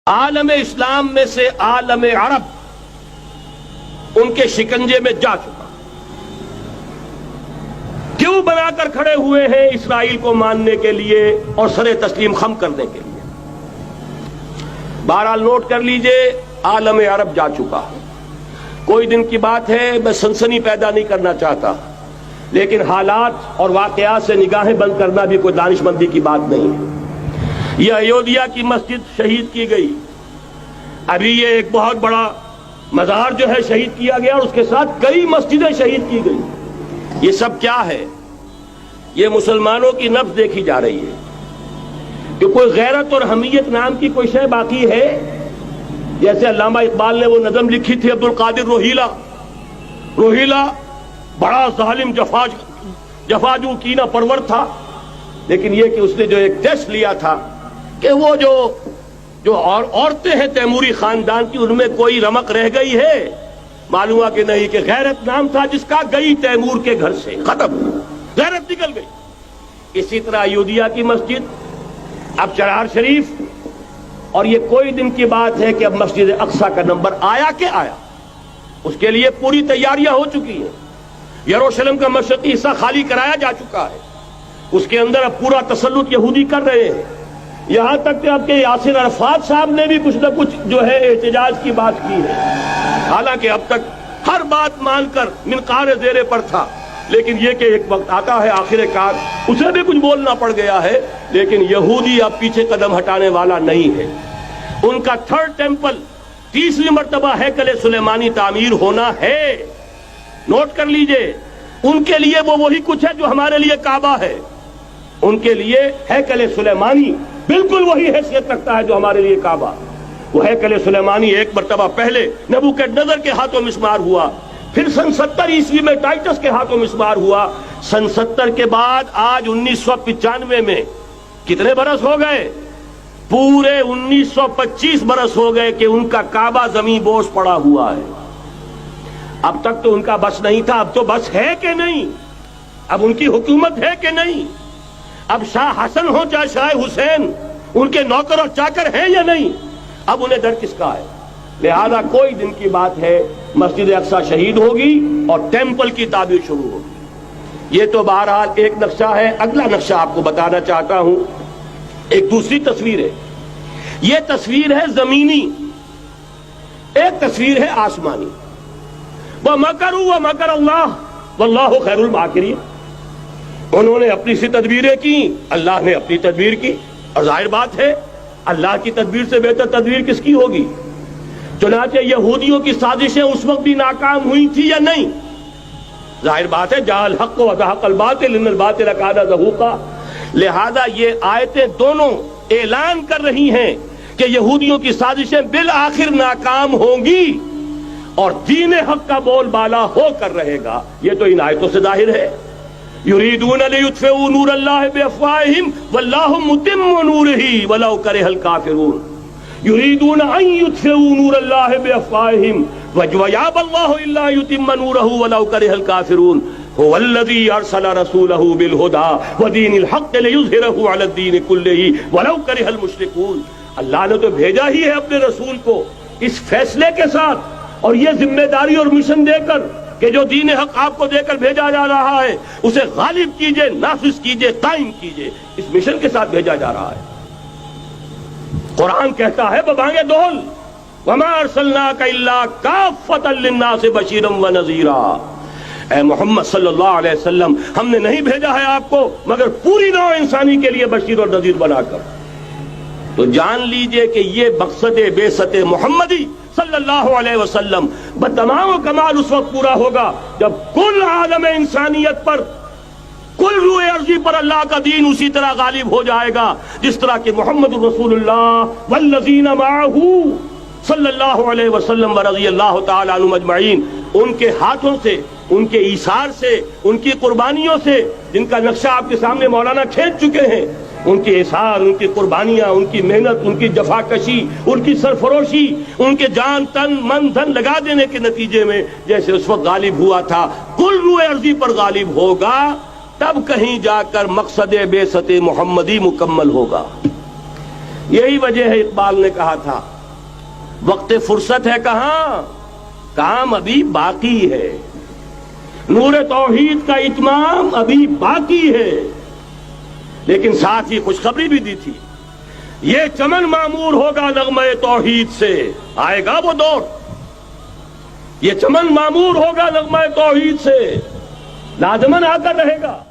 عالم اسلام میں سے عالم عرب ان کے شکنجے میں جا چکا، کیوں بنا کر کھڑے ہوئے ہیں اسرائیل کو ماننے کے لیے اور سر تسلیم خم کرنے کے لیے؟ بہرحال نوٹ کر لیجئے، عالم عرب جا چکا۔ کوئی دن کی بات ہے، میں سنسنی پیدا نہیں کرنا چاہتا، لیکن حالات اور واقعات سے نگاہیں بند کرنا بھی کوئی دانش مندی کی بات نہیں ہے۔ یہ ایودھیا کی مسجد شہید کی گئی، ابھی یہ ایک بہت بڑا مزار جو ہے شہید کیا گیا، اور اس کے ساتھ کئی مسجدیں شہید کی گئی۔ یہ سب کیا ہے؟ یہ مسلمانوں کی نفس دیکھی جا رہی ہے کہ کوئی غیرت اور حمیت نام کی کوئی شے باقی ہے؟ جیسے علامہ اقبال نے وہ نظم لکھی تھی، عبد القادر روہیلا بڑا ظالم جفاجو کینہ پرور تھا، لیکن یہ کہ اس نے جو ایک ٹیسٹ لیا تھا کہ وہ جو عورتیں ہیں تیموری خاندان کی، ان میں کوئی رمق رہ گئی ہے؟ معلوم ہوا کہ نہیں، کہ غیرت نام تھا جس کا گئی تیمور کے گھر سے، ختم، غیرت نکل گئی۔ اسی طرح ایودھیا کی مسجد، اب چرار شریف، اور یہ کوئی دن کی بات ہے کہ اب مسجد اقصی کا نمبر آیا کہ آیا، اس کے لیے پوری تیاریاں ہو چکی ہیں۔ یروشلم کا مشرقی حصہ خالی کرایا جا چکا ہے، اس کے اندر اب پورا تسلط یہودی کر رہے ہیں، یہاں تک کہ اب کے یاسر عرفات صاحب نے بھی کچھ نہ کچھ جو ہے احتجاج کی بات کی ہے، حالانکہ اب تک ہر بات مان کر منقار زیرے پر تھا، لیکن یہ کہ ایک وقت آتا ہے آخر کار اسے بھی کچھ بولنا پڑ گیا ہے۔ لیکن یہودی اب پیچھے قدم ہٹانے والا نہیں ہے۔ ان کا تھرڈ ٹیمپل، تیسری مرتبہ ہیکل سلیمانی تعمیر ہونا ہے۔ نوٹ کر لیجئے، ان کے لیے وہ وہی کچھ ہے جو ہمارے لیے کعبہ ہے، ان کے لیے ہیکل سلیمانی بالکل وہی حیثیت رکھتا ہے جو ہمارے لیے کعبہ۔ وہ ہیکل سلیمانی ایک مرتبہ پہلے نبوکدنضر کے ہاتھوں مسمار ہوا، پھر سن 70 عیسوی میں ٹائٹس کے ہاتھوں مسمار ہوا، سن 70 کے بعد آج 1995 میں کتنے برس ہو گئے؟ پورے 1925 برس ہو گئے کہ ان کا کعبہ زمین بوس پڑا ہوا ہے۔ اب تک تو ان کا بس نہیں تھا، اب تو بس ہے کہ نہیں؟ اب ان کی حکومت ہے کہ نہیں؟ اب شاہ حسن ہو چاہے شاہ حسین، ان کے نوکر اور چاکر ہیں یا نہیں؟ اب انہیں ڈر کس کا ہے؟ لہذا کوئی دن کی بات ہے، مسجد اقصی شہید ہوگی اور ٹیمپل کی تعمیر شروع ہوگی۔ یہ تو بہرحال ایک نقشہ ہے۔ اگلا نقشہ آپ کو بتانا چاہتا ہوں، ایک دوسری تصویر ہے۔ یہ تصویر ہے زمینی، ایک تصویر ہے آسمانی۔ وَمَكَرُوا وَمَكَرَ اللَّهُ وَاللَّهُ خَيْرُ الْمَاكِرِينَ۔ انہوں نے اپنی سی تدبیریں کی، اللہ نے اپنی تدبیر کی، اور ظاہر بات ہے اللہ کی تدبیر سے بہتر تدبیر کس کی ہوگی؟ چنانچہ یہودیوں کی سازشیں اس وقت بھی ناکام ہوئی تھی یا نہیں؟ ظاہر بات ہے جاء الحق وزهق الباطل ان الباطل کان زہوقا۔ لہذا یہ آیتیں دونوں اعلان کر رہی ہیں کہ یہودیوں کی سازشیں بالآخر ناکام ہوں گی اور دین حق کا بول بالا ہو کر رہے گا۔ یہ تو ان آیتوں سے ظاہر ہے۔ یریدون لیطفئوا نور اللہ بافواہہم واللہ متم نورہ ولو کرہ الکافرون۔ یریدون ان یطفئوا نور اللہ بافواہہم ویابی اللہ الا یتم نورہ ولو کرہ الکافرون۔ هو الذی ارسل رسولہ بالہدی ودین الحق لیظہرہ علی الدین کلہ ولو کرہ المشرکون۔ اللہ نے تو بھیجا ہی ہے اپنے رسول کو اس فیصلے کے ساتھ اور یہ ذمہ داری اور مشن دے کر کہ جو دین حق آپ کو دے کر بھیجا جا رہا ہے اسے غالب کیجئے، نافذ کیجئے، قائم کیجئے۔ اس مشن کے ساتھ بھیجا جا رہا ہے۔ قرآن کہتا ہے ببانگ دول وما ارسلناک الا کافۃ للناس بشیرا ونذیرا۔ اے محمد صلی اللہ علیہ وسلم، ہم نے نہیں بھیجا ہے آپ کو مگر پوری نوع انسانی کے لیے بشیر اور نذیر بنا کر۔ تو جان لیجئے کہ یہ مقصد بعثت محمدی صلی اللہ علیہ وسلم بتمام و کمال اس وقت پورا ہوگا جب کل عالم انسانیت پر، کل روئے ارضی پر اللہ کا دین اسی طرح غالب ہو جائے گا جس طرح کہ محمد رسول اللہ والذین معہ صلی اللہ علیہ وسلم ورضی اللہ تعالی عنہم اجمعین، ان کے ہاتھوں سے، ان کے ایثار سے، ان کی قربانیوں سے، جن کا نقشہ آپ کے سامنے مولانا کھینچ چکے ہیں، ان کے اثار، ان کی قربانیاں، ان کی محنت، ان کی جفاکشی، ان کی سرفروشی، ان کے جان تن من دھن لگا دینے کے نتیجے میں جیسے اس وقت غالب ہوا تھا کل روئے ارضی پر غالب ہوگا، تب کہیں جا کر مقصد بعثت محمدی مکمل ہوگا۔ یہی وجہ ہے اقبال نے کہا تھا وقت فرصت ہے کہاں، کام ابھی باقی ہے، نور توحید کا اتمام ابھی باقی ہے۔ لیکن ساتھ ہی خوشخبری بھی دی تھی، یہ چمن معمور ہوگا نغمہ توحید سے، آئے گا وہ دور، یہ چمن معمور ہوگا نغمہ توحید سے، لازماً آ کر رہے گا۔